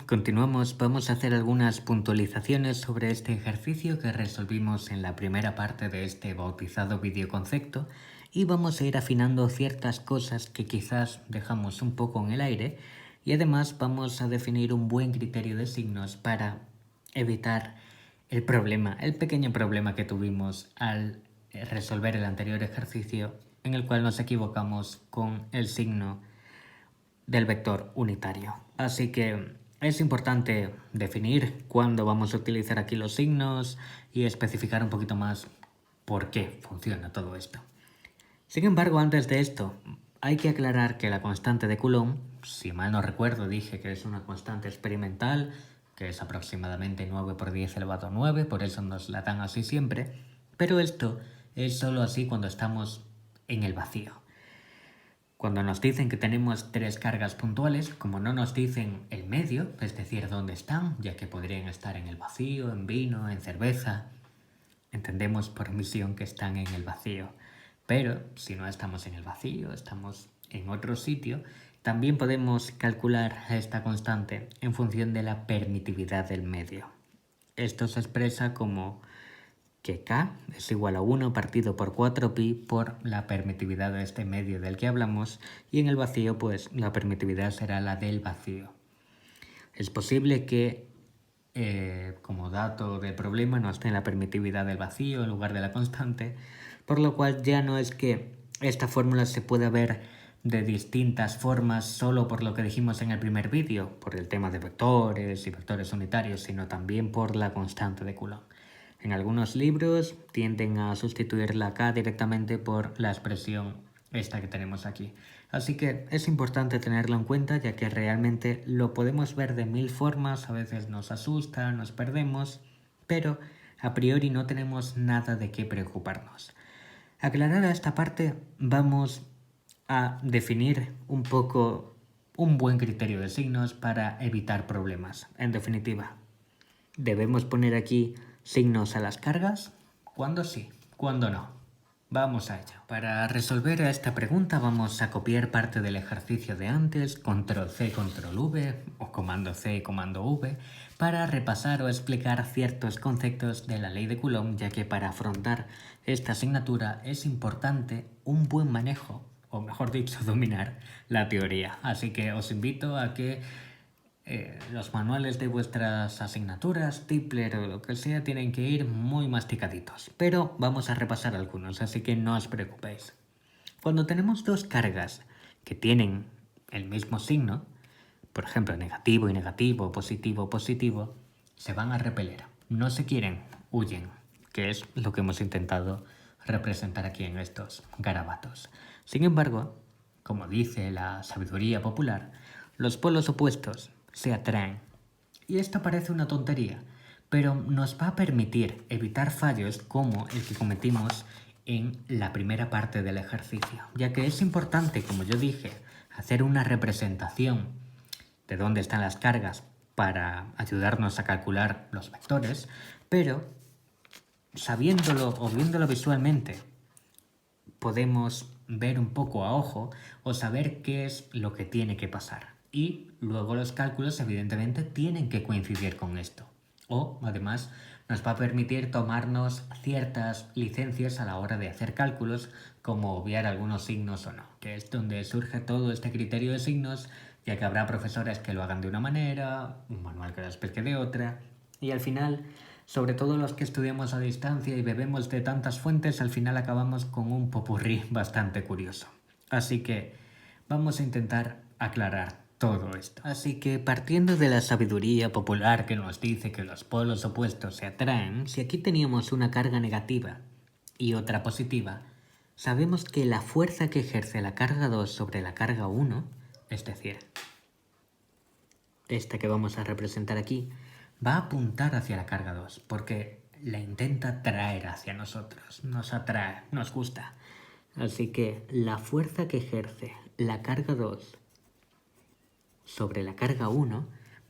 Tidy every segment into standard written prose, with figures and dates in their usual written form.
continuamos. Vamos a hacer algunas puntualizaciones sobre este ejercicio que resolvimos en la primera parte de este bautizado videoconcepto y vamos a ir afinando ciertas cosas que quizás dejamos un poco en el aire y además vamos a definir un buen criterio de signos para evitar el pequeño problema que tuvimos al resolver el anterior ejercicio en el cual nos equivocamos con el signo del vector unitario. Así que es importante definir cuándo vamos a utilizar aquí los signos y especificar un poquito más por qué funciona todo esto. Sin embargo, antes de esto, hay que aclarar que la constante de Coulomb, si mal no recuerdo, dije que es una constante experimental, que es aproximadamente 9 por 10 elevado a 9, por eso nos la dan así siempre, pero esto es solo así cuando estamos en el vacío. Cuando nos dicen que tenemos 3 cargas puntuales, como no nos dicen el medio, es decir, dónde están, ya que podrían estar en el vacío, en vino, en cerveza, entendemos por omisión que están en el vacío. Pero si no estamos en el vacío, estamos en otro sitio, también podemos calcular esta constante en función de la permitividad del medio. Esto se expresa como que K es igual a 1 partido por 4pi por la permitividad de este medio del que hablamos, y en el vacío pues la permitividad será la del vacío. Es posible que como dato del problema nos den la permitividad del vacío en lugar de la constante, por lo cual ya no es que esta fórmula se pueda ver de distintas formas solo por lo que dijimos en el primer vídeo, por el tema de vectores y vectores unitarios, sino también por la constante de Coulomb. En algunos libros tienden a sustituir la K directamente por la expresión esta que tenemos aquí. Así que es importante tenerlo en cuenta, ya que realmente lo podemos ver de 1000 formas, a veces nos asusta, nos perdemos, pero a priori no tenemos nada de qué preocuparnos. Aclarada esta parte, vamos a definir un poco un buen criterio de signos para evitar problemas. En definitiva, ¿debemos poner aquí signos a las cargas? ¿Cuándo sí? ¿Cuándo no? Vamos a ello. Para resolver esta pregunta vamos a copiar parte del ejercicio de antes, control C, control V o comando C y comando V, para repasar o explicar ciertos conceptos de la ley de Coulomb, ya que para afrontar esta asignatura es importante un buen manejo, o mejor dicho, dominar la teoría. Así que os invito a que los manuales de vuestras asignaturas, Tipler o lo que sea, tienen que ir muy masticaditos. Pero vamos a repasar algunos, así que no os preocupéis. Cuando tenemos dos cargas que tienen el mismo signo, por ejemplo, negativo y negativo, positivo, positivo, se van a repeler. No se quieren, huyen, que es lo que hemos intentado representar aquí en estos garabatos. Sin embargo, como dice la sabiduría popular, los polos opuestos se atraen. Y esto parece una tontería, pero nos va a permitir evitar fallos como el que cometimos en la primera parte del ejercicio, ya que es importante, como yo dije, hacer una representación de dónde están las cargas para ayudarnos a calcular los vectores, pero sabiéndolo o viéndolo visualmente, podemos ver un poco a ojo o saber qué es lo que tiene que pasar. Y luego los cálculos evidentemente tienen que coincidir con esto. O además nos va a permitir tomarnos ciertas licencias a la hora de hacer cálculos, como obviar algunos signos o no, que es donde surge todo este criterio de signos, ya que habrá profesores que lo hagan de una manera, un manual que lo explique de otra, y al final, sobre todo los que estudiamos a distancia y bebemos de tantas fuentes, al final acabamos con un popurrí bastante curioso. Así que vamos a intentar aclarar todo esto. Así que partiendo de la sabiduría popular que nos dice que los polos opuestos se atraen, si aquí teníamos una carga negativa y otra positiva, sabemos que la fuerza que ejerce la carga 2 sobre la carga 1, es decir, esta que vamos a representar aquí, va a apuntar hacia la carga 2, porque la intenta traer hacia nosotros, nos atrae, nos gusta. Así que la fuerza que ejerce la carga 2 sobre la carga 1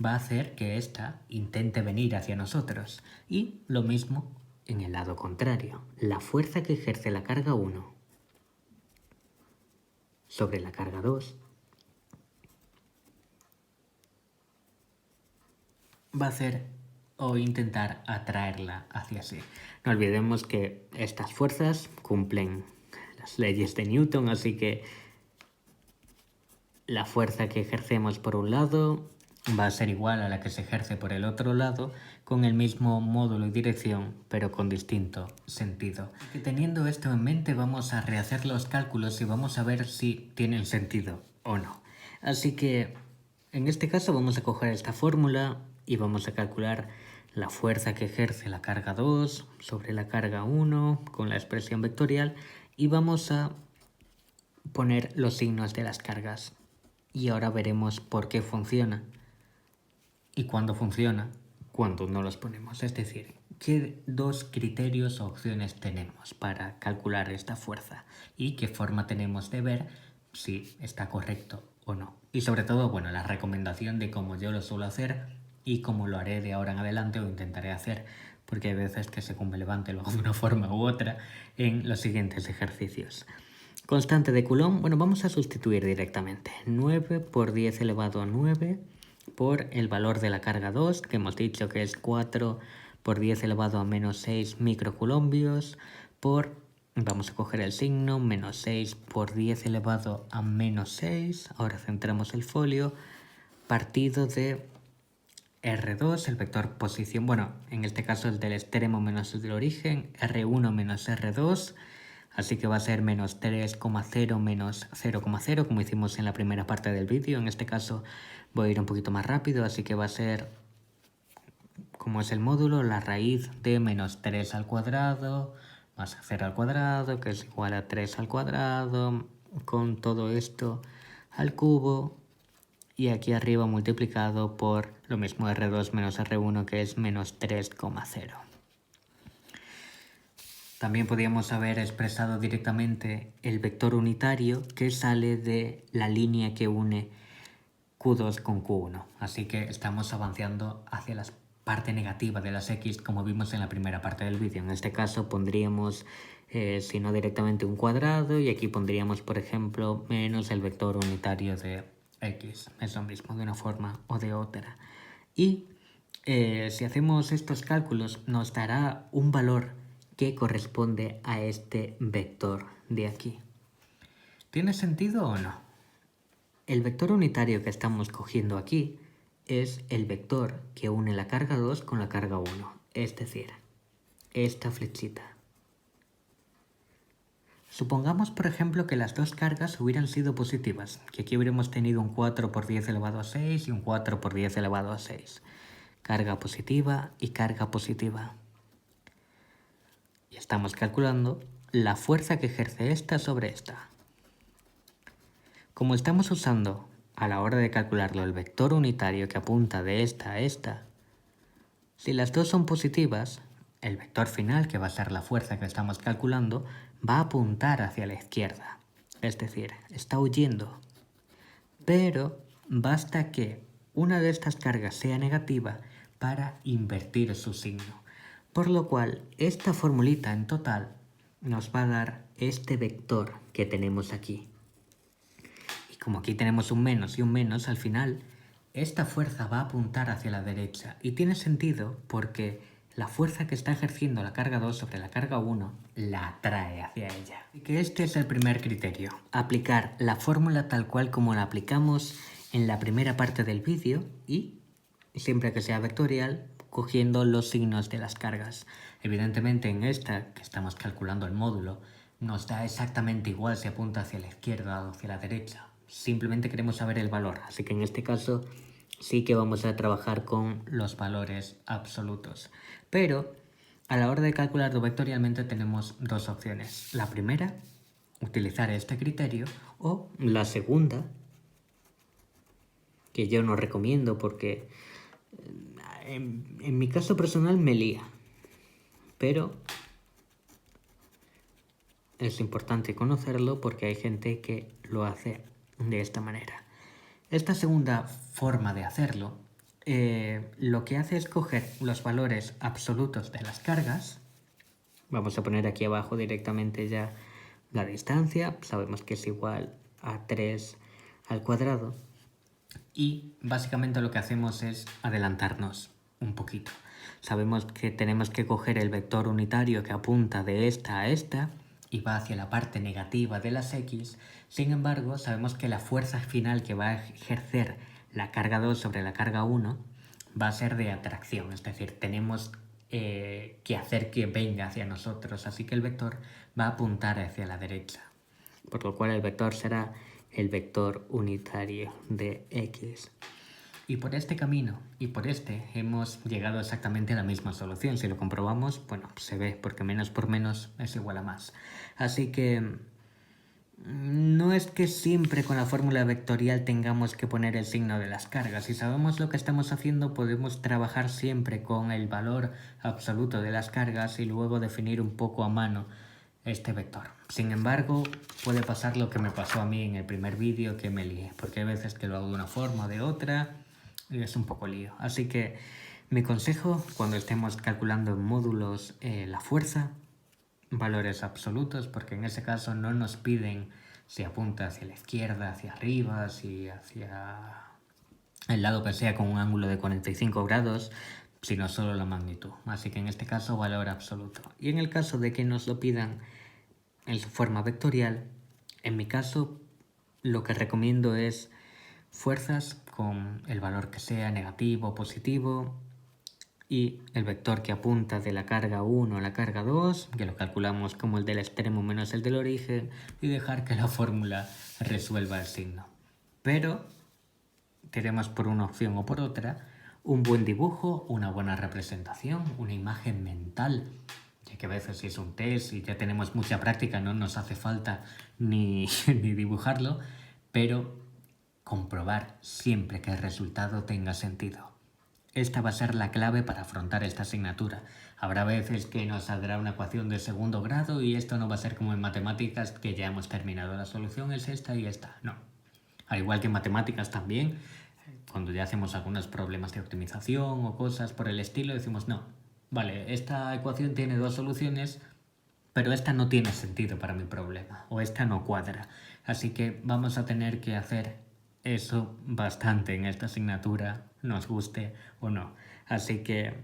va a hacer que ésta intente venir hacia nosotros. Y lo mismo en el lado contrario. La fuerza que ejerce la carga 1 sobre la carga 2 va a hacer o intentar atraerla hacia sí. No olvidemos que estas fuerzas cumplen las leyes de Newton, así que la fuerza que ejercemos por un lado va a ser igual a la que se ejerce por el otro lado, con el mismo módulo y dirección, pero con distinto sentido. Y teniendo esto en mente, vamos a rehacer los cálculos y vamos a ver si tienen sentido o no. Así que, en este caso, vamos a coger esta fórmula y vamos a calcular la fuerza que ejerce la carga 2 sobre la carga 1 con la expresión vectorial y vamos a poner los signos de las cargas. Y ahora veremos por qué funciona y cuándo funciona, cuando no los ponemos. Es decir, qué dos criterios o opciones tenemos para calcular esta fuerza y qué forma tenemos de ver si está correcto o no. Y sobre todo, bueno, la recomendación de cómo yo lo suelo hacer y cómo lo haré de ahora en adelante o intentaré hacer, porque hay veces que según me levante lo hago de una forma u otra en los siguientes ejercicios. Constante de Coulomb, bueno, vamos a sustituir directamente. 9 por 10 elevado a 9 por el valor de la carga 2, que hemos dicho que es 4 por 10 elevado a menos 6 microcoulombios, por, vamos a coger el signo, menos 6 por 10 elevado a menos 6, ahora centramos el folio, partido de R2, el vector posición, bueno, en este caso el del extremo menos el del origen, R1 menos R2, así que va a ser menos 3,0 menos 0,0, como hicimos en la primera parte del vídeo. En este caso voy a ir un poquito más rápido, así que va a ser, como es el módulo, la raíz de menos 3 al cuadrado más 0 al cuadrado, que es igual a 3 al cuadrado, con todo esto al cubo, y aquí arriba multiplicado por lo mismo R2 menos R1, que es menos 3,0. También podríamos haber expresado directamente el vector unitario que sale de la línea que une Q2 con Q1. Así que estamos avanzando hacia la parte negativa de las X, como vimos en la primera parte del vídeo. En este caso pondríamos, si no directamente, un cuadrado, y aquí pondríamos, por ejemplo, menos el vector unitario de X. Es lo mismo de una forma o de otra. Y si hacemos estos cálculos nos dará un valor que corresponde a este vector de aquí. ¿Tiene sentido o no? El vector unitario que estamos cogiendo aquí es el vector que une la carga 2 con la carga 1, es decir, esta flechita. Supongamos, por ejemplo, que las dos cargas hubieran sido positivas, que aquí hubiéramos tenido un 4 por 10 elevado a 6 y un 4 por 10 elevado a 6. Carga positiva y carga positiva. Y estamos calculando la fuerza que ejerce esta sobre esta. Como estamos usando a la hora de calcularlo el vector unitario que apunta de esta a esta, si las dos son positivas, el vector final, que va a ser la fuerza que estamos calculando, va a apuntar hacia la izquierda. Es decir, está huyendo. Pero basta que una de estas cargas sea negativa para invertir su signo. Por lo cual, esta formulita en total nos va a dar este vector que tenemos aquí. Y como aquí tenemos un menos y un menos, al final, esta fuerza va a apuntar hacia la derecha. Y tiene sentido porque la fuerza que está ejerciendo la carga 2 sobre la carga 1 la atrae hacia ella. Y que este es el primer criterio. Aplicar la fórmula tal cual como la aplicamos en la primera parte del vídeo y, siempre que sea vectorial, cogiendo los signos de las cargas. Evidentemente en esta, que estamos calculando el módulo, nos da exactamente igual si apunta hacia la izquierda o hacia la derecha. Simplemente queremos saber el valor, así que en este caso sí que vamos a trabajar con los valores absolutos. Pero a la hora de calcularlo vectorialmente tenemos dos opciones. La primera, utilizar este criterio, o la segunda, que yo no recomiendo porque en mi caso personal me lía, pero es importante conocerlo porque hay gente que lo hace de esta manera. Esta segunda forma de hacerlo lo que hace es coger los valores absolutos de las cargas. Vamos a poner aquí abajo directamente ya la distancia. Sabemos que es igual a 3 al cuadrado. Y básicamente lo que hacemos es adelantarnos un poquito. Sabemos que tenemos que coger el vector unitario que apunta de esta a esta y va hacia la parte negativa de las X. Sin embargo, sabemos que la fuerza final que va a ejercer la carga 2 sobre la carga 1 va a ser de atracción, es decir, tenemos que hacer que venga hacia nosotros, así que el vector va a apuntar hacia la derecha, por lo cual el vector será el vector unitario de X. Y por este camino y por este hemos llegado exactamente a la misma solución. Si lo comprobamos, bueno, se ve, porque menos por menos es igual a más. Así que no es que siempre con la fórmula vectorial tengamos que poner el signo de las cargas. Si sabemos lo que estamos haciendo, podemos trabajar siempre con el valor absoluto de las cargas y luego definir un poco a mano este vector. Sin embargo, puede pasar lo que me pasó a mí en el primer vídeo, que me lié, porque hay veces que lo hago de una forma o de otra y es un poco lío. Así que mi consejo, cuando estemos calculando en módulos la fuerza, valores absolutos, porque en ese caso no nos piden si apunta hacia la izquierda, hacia arriba, si hacia el lado que sea con un ángulo de 45 grados, sino solo la magnitud. Así que en este caso valor absoluto. Y en el caso de que nos lo pidan en su forma vectorial, en mi caso lo que recomiendo es fuerzas con el valor que sea negativo o positivo, y el vector que apunta de la carga 1 a la carga 2, que lo calculamos como el del extremo menos el del origen, y dejar que la fórmula resuelva el signo. Pero tenemos por una opción o por otra un buen dibujo, una buena representación, una imagen mental, ya que a veces si es un test y ya tenemos mucha práctica no nos hace falta ni dibujarlo, pero comprobar siempre que el resultado tenga sentido. Esta va a ser la clave para afrontar esta asignatura. Habrá veces que nos saldrá una ecuación de segundo grado y esto no va a ser como en matemáticas, que ya hemos terminado. La solución es esta y esta. No. Al igual que en matemáticas también, cuando ya hacemos algunos problemas de optimización o cosas por el estilo, decimos no. Vale, esta ecuación tiene dos soluciones, pero esta no tiene sentido para mi problema, o esta no cuadra. Así que vamos a tener que hacer eso bastante en esta asignatura, nos guste o no. Así que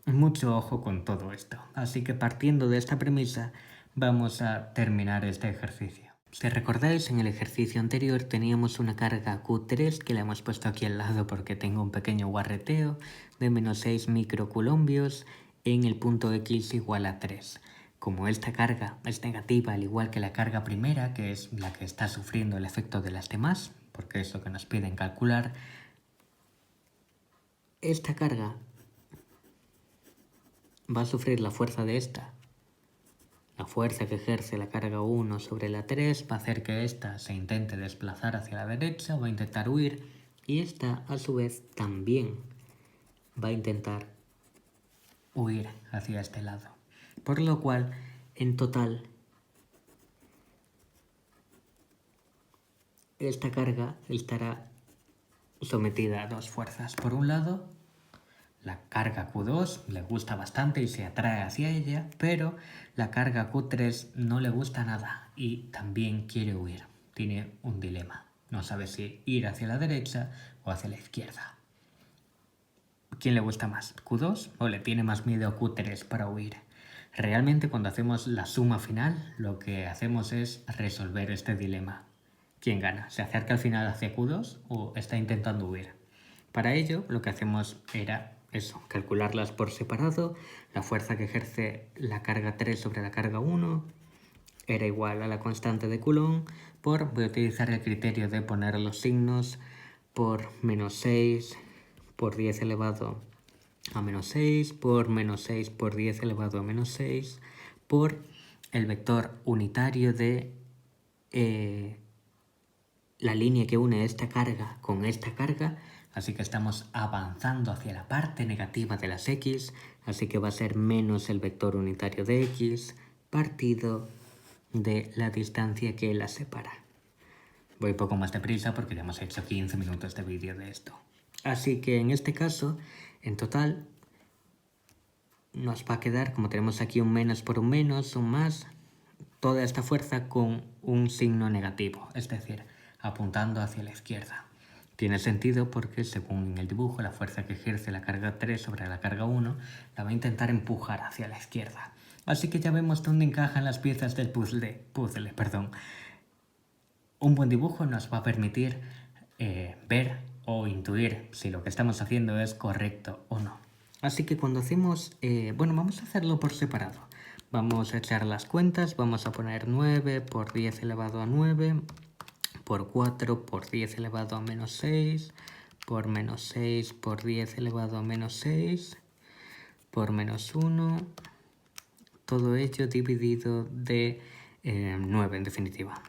mucho ojo con todo esto. Así que partiendo de esta premisa, vamos a terminar este ejercicio. Si recordáis, en el ejercicio anterior teníamos una carga Q3 que la hemos puesto aquí al lado porque tengo un pequeño guarreteo de menos 6 microcoulombios en el punto X igual a 3. Como esta carga es negativa, al igual que la carga primera, que es la que está sufriendo el efecto de las demás, porque es lo que nos piden calcular, esta carga va a sufrir la fuerza de esta. La fuerza que ejerce la carga 1 sobre la 3 va a hacer que esta se intente desplazar hacia la derecha, va a intentar huir, y esta a su vez también va a intentar huir hacia este lado. Por lo cual, en total, esta carga estará sometida a dos fuerzas. Por un lado, la carga Q2 le gusta bastante y se atrae hacia ella, pero la carga Q3 no le gusta nada y también quiere huir. Tiene un dilema. No sabe si ir hacia la derecha o hacia la izquierda. ¿Quién le gusta más? ¿Q2 o le tiene más miedo a Q3 para huir? Realmente cuando hacemos la suma final, lo que hacemos es resolver este dilema. ¿Quién gana? ¿Se acerca al final hacia Q2 o está intentando huir? Para ello, lo que hacemos era eso, calcularlas por separado. La fuerza que ejerce la carga 3 sobre la carga 1 era igual a la constante de Coulomb por, voy a utilizar el criterio de poner los signos, por menos 6 por 10 elevado a menos 6, por menos 6 por 10 elevado a menos 6, por el vector unitario de la línea que une esta carga con esta carga. Así que estamos avanzando hacia la parte negativa de las X, así que va a ser menos el vector unitario de X partido de la distancia que las separa. Voy un poco más deprisa porque ya hemos hecho 15 minutos de vídeo de esto. Así que en este caso, en total, nos va a quedar, como tenemos aquí un menos por un menos, un más, toda esta fuerza con un signo negativo, es decir, apuntando hacia la izquierda. Tiene sentido porque según el dibujo la fuerza que ejerce la carga 3 sobre la carga 1 la va a intentar empujar hacia la izquierda. Así que ya vemos dónde encajan las piezas del puzzle. Un buen dibujo nos va a permitir ver o intuir si lo que estamos haciendo es correcto o no. Así que cuando hacemos, vamos a hacerlo por separado. Vamos a echar las cuentas, vamos a poner 9 por 10 elevado a 9, por 4 por 10 elevado a menos 6, por menos 6 por 10 elevado a menos 6, por menos 1, todo ello dividido de 9 en definitiva.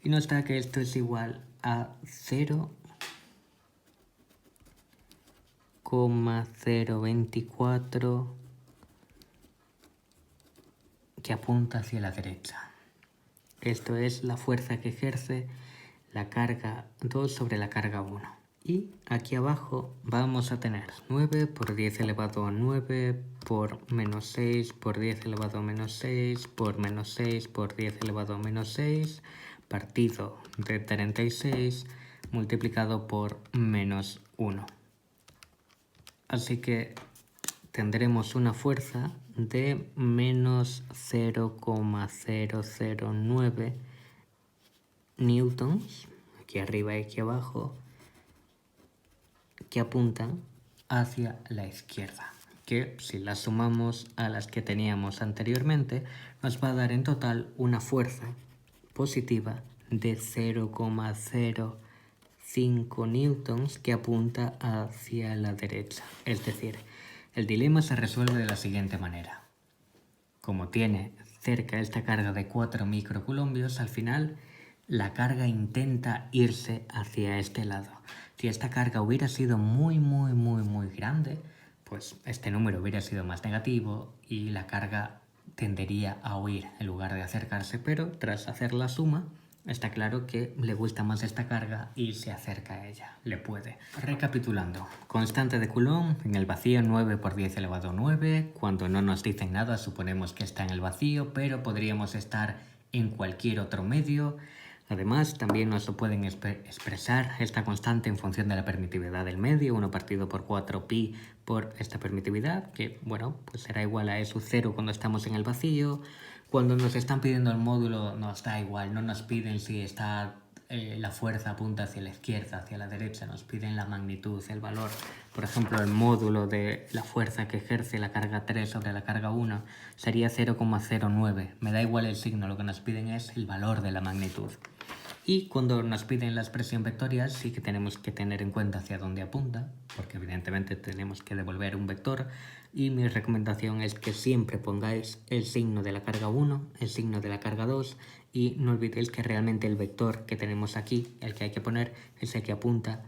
Y nos da que esto es igual a 0,024 que apunta hacia la derecha. Esto es la fuerza que ejerce la carga 2 sobre la carga 1. Y aquí abajo vamos a tener 9 por 10 elevado a 9 por menos 6 por 10 elevado a menos 6 por menos 6 por 10 elevado a menos 6 partido de 36 multiplicado por menos 1. Así que tendremos una fuerza de menos 0,009 newtons, aquí arriba y aquí abajo, que apuntan hacia la izquierda, que si las sumamos a las que teníamos anteriormente, nos va a dar en total una fuerza positiva de 0,05 newtons que apunta hacia la derecha. Es decir, el dilema se resuelve de la siguiente manera. Como tiene cerca esta carga de 4 microcoulombios, al final la carga intenta irse hacia este lado. Si esta carga hubiera sido muy grande, pues este número hubiera sido más negativo y la carga tendería a huir en lugar de acercarse, pero tras hacer la suma está claro que le gusta más esta carga y se acerca a ella, le puede. Recapitulando, constante de Coulomb en el vacío 9 por 10 elevado a 9, cuando no nos dicen nada suponemos que está en el vacío, pero podríamos estar en cualquier otro medio. Además, también nos lo pueden expresar esta constante en función de la permitividad del medio, 1 partido por 4pi por esta permitividad, que bueno, pues será igual a E sub 0 cuando estamos en el vacío. Cuando nos están pidiendo el módulo nos da igual, no nos piden si está la fuerza apunta hacia la izquierda, hacia la derecha, nos piden la magnitud, el valor. Por ejemplo, el módulo de la fuerza que ejerce la carga 3 sobre la carga 1 sería 0,09. Me da igual el signo, lo que nos piden es el valor de la magnitud. Y cuando nos piden la expresión vectorial sí que tenemos que tener en cuenta hacia dónde apunta, porque evidentemente tenemos que devolver un vector, y mi recomendación es que siempre pongáis el signo de la carga 1, el signo de la carga 2, y no olvidéis que realmente el vector que tenemos aquí, el que hay que poner, es el que apunta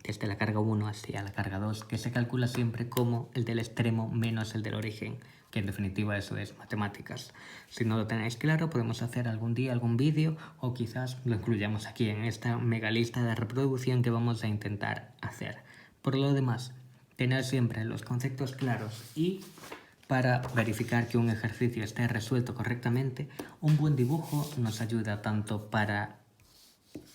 desde la carga 1 hacia la carga 2, que se calcula siempre como el del extremo menos el del origen, que en definitiva eso es matemáticas. Si no lo tenéis claro, podemos hacer algún día algún vídeo o quizás lo incluyamos aquí en esta mega lista de reproducción que vamos a intentar hacer. Por lo demás, tener siempre los conceptos claros y para verificar que un ejercicio esté resuelto correctamente, un buen dibujo nos ayuda tanto para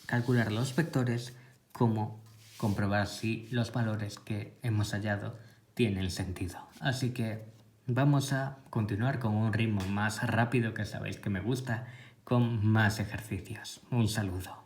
calcular los vectores como comprobar si los valores que hemos hallado tienen sentido. Así que vamos a continuar con un ritmo más rápido, que sabéis que me gusta, con más ejercicios. Un saludo.